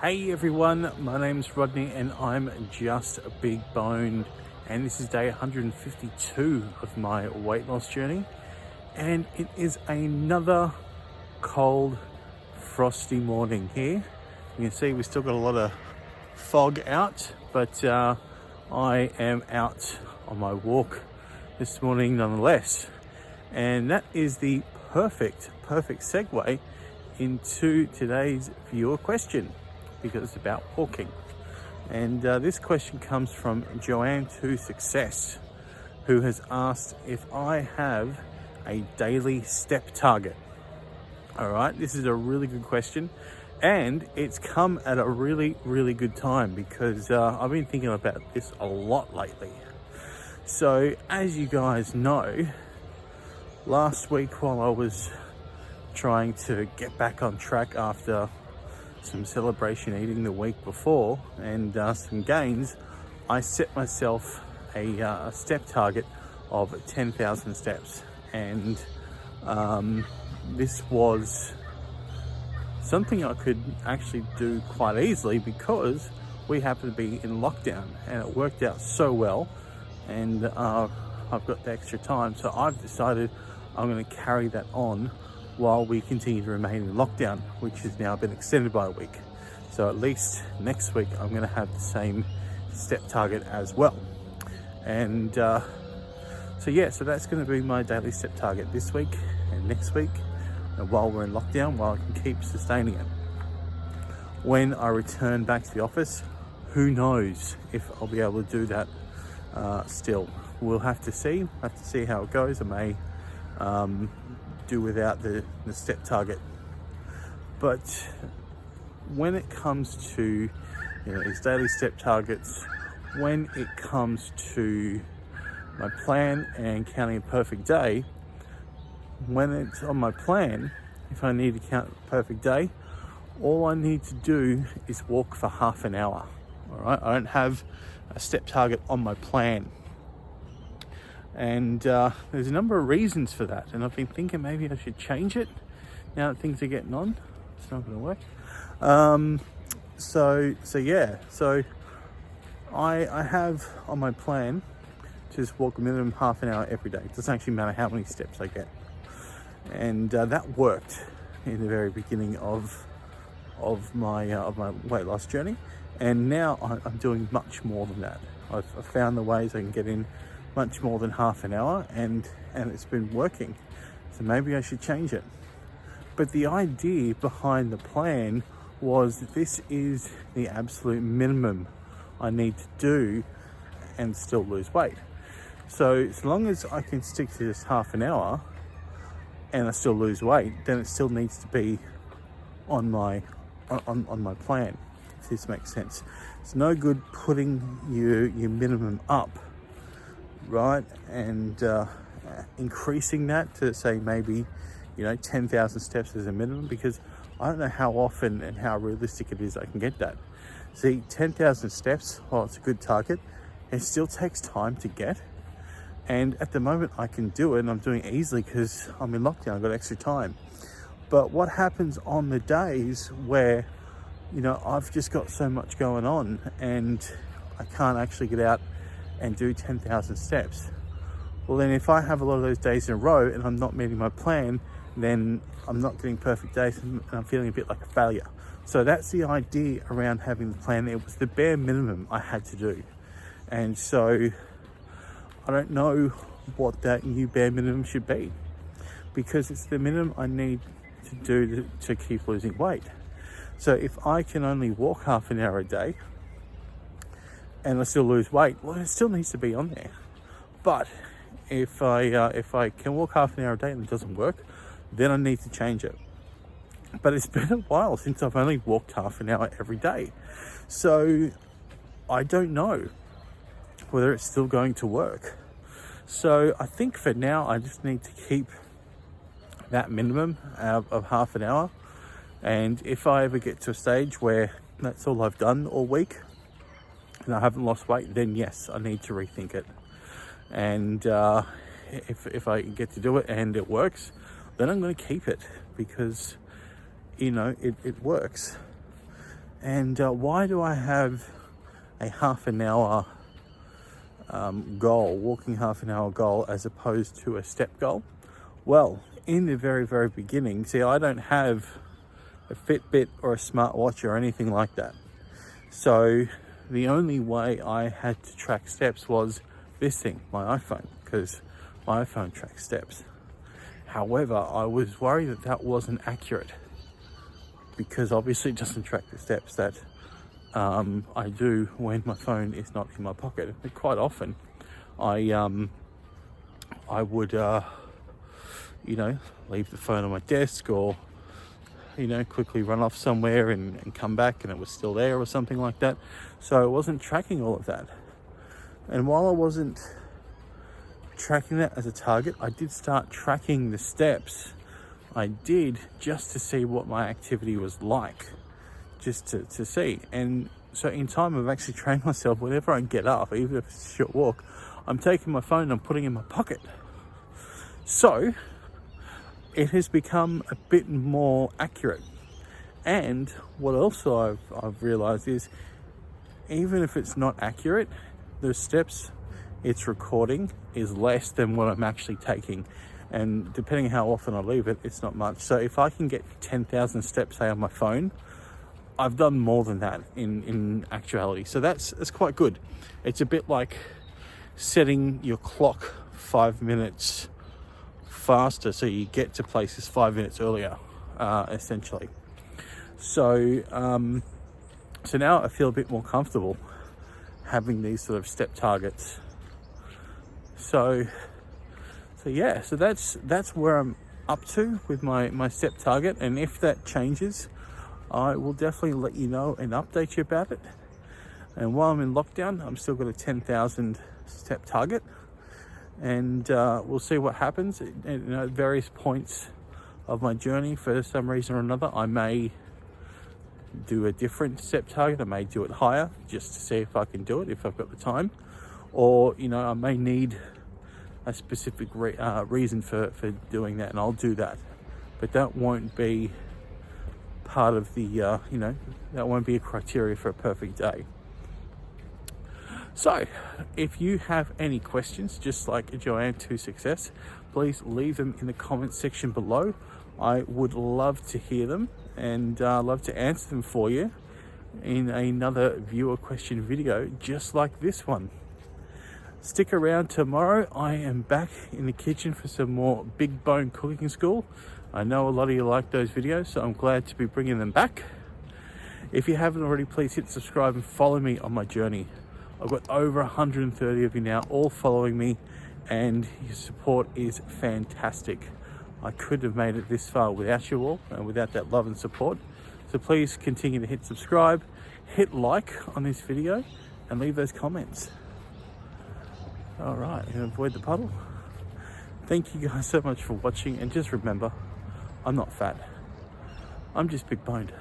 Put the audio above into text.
Hey everyone, my name's Rodney and I'm just a big boned, and this is day 152 of my weight loss journey, and it is another cold frosty morning here. You can see we've still got a lot of fog out, but I am out on my walk this morning nonetheless, and that is the perfect segue into today's viewer question, because it's about walking. And this question comes from Joanne to Success, who has asked if I have a daily step target. All right, this is a really good question, and it's come at a really good time, because I've been thinking about this a lot lately. So as you guys know, last week while I was trying to get back on track after some celebration eating the week before and some gains, I set myself a step target of 10,000 steps, and this was something I could actually do quite easily because we happen to be in lockdown, and it worked out so well, and I've got the extra time, so I've decided I'm going to carry that on while we continue to remain in lockdown, which has now been extended by a week. So at least next week I'm going to have the same step target as well. And so that's going to be my daily step target this week and next week, and while we're in lockdown, while I can keep sustaining it. When I return back to the office, who knows if I'll be able to do that still. We'll have to see how it goes. I may do without the step target, but when it comes to these daily step targets, when it comes to my plan and counting a perfect day, when it's on my plan, if I need to count a perfect day, all I need to do is walk for half an hour. All right, I don't have a step target on my plan. And there's a number of reasons for that, and I've been thinking maybe I should change it now that things are getting on. It's not going to work. So I have on my plan to just walk a minimum half an hour every day. It doesn't actually matter how many steps I get, and that worked in the very beginning of my weight loss journey, and now I'm doing much more than that. I've found the ways I can get in much more than half an hour, and it's been working. So maybe I should change it. But the idea behind the plan was that this is the absolute minimum I need to do and still lose weight. So as long as I can stick to this half an hour and I still lose weight, then it still needs to be on my plan, if this makes sense. It's no good putting your minimum up, right, and increasing that to say maybe 10,000 steps as a minimum, because I don't know how often and how realistic it is I can get that. See, 10,000 steps, while it's a good target, it still takes time to get, and at the moment I can do it, and I'm doing it easily because I'm in lockdown. I've got extra time. But what happens on the days where I've just got so much going on and I can't actually get out and do 10,000 steps? Well, then if I have a lot of those days in a row and I'm not meeting my plan, then I'm not getting perfect days and I'm feeling a bit like a failure. So that's the idea around having the plan. It was the bare minimum I had to do. And so I don't know what that new bare minimum should be, because it's the minimum I need to do to keep losing weight. So if I can only walk half an hour a day and I still lose weight, well, it still needs to be on there. But if I can walk half an hour a day and it doesn't work, then I need to change it. But it's been a while since I've only walked half an hour every day, so I don't know whether it's still going to work. So I think for now I just need to keep that minimum of half an hour, and if I ever get to a stage where that's all I've done all week and I haven't lost weight, then yes, I need to rethink it. And if I get to do it and it works, then I'm going to keep it, because it works. And why do I have a half an hour goal, walking half an hour goal, as opposed to a step goal? Well, in the very, very beginning, see, I don't have a Fitbit or a smartwatch or anything like that. So the only way I had to track steps was this thing, my iPhone, because my iPhone tracks steps. However, I was worried that that wasn't accurate, because obviously it doesn't track the steps that I do when my phone is not in my pocket. And quite often I would leave the phone on my desk, or quickly run off somewhere and come back and it was still there or something like that. So I wasn't tracking all of that. And while I wasn't tracking that as a target, I did start tracking the steps. I did, just to see what my activity was like, just to see. And so in time, I've actually trained myself, whenever I get up, even if it's a short walk, I'm taking my phone and I'm putting it in my pocket. So it has become a bit more accurate. And what also I've realized is, even if it's not accurate, the steps it's recording is less than what I'm actually taking. And depending how often I leave it, it's not much. So if I can get 10,000 steps, say, on my phone, I've done more than that in actuality. So that's quite good. It's a bit like setting your clock 5 minutes faster, so you get to places 5 minutes earlier, essentially. So now I feel a bit more comfortable having these sort of step targets. So that's where I'm up to with my step target. And if that changes, I will definitely let you know and update you about it. And while I'm in lockdown, I'm still got a 10,000 step target. And we'll see what happens. At various points of my journey, for some reason or another, I may do a different step target. I may do it higher, just to see if I can do it, if I've got the time. Or, I may need a specific reason for doing that, and I'll do that. But that won't be part of the, that won't be a criteria for a perfect day. So, if you have any questions, just like Joanne to Success, please leave them in the comments section below. I would love to hear them, and love to answer them for you in another viewer question video just like this one. Stick around tomorrow. I am back in the kitchen for some more big bone cooking school. I know a lot of you like those videos, so I'm glad to be bringing them back. If you haven't already, please hit subscribe and follow me on my journey. I've got over 130 of you now, all following me, and your support is fantastic. I couldn't have made it this far without you all, and without that love and support. So please continue to hit subscribe, hit like on this video, and leave those comments. All right, I'm gonna avoid the puddle. Thank you guys so much for watching, and just remember, I'm not fat. I'm just big boned.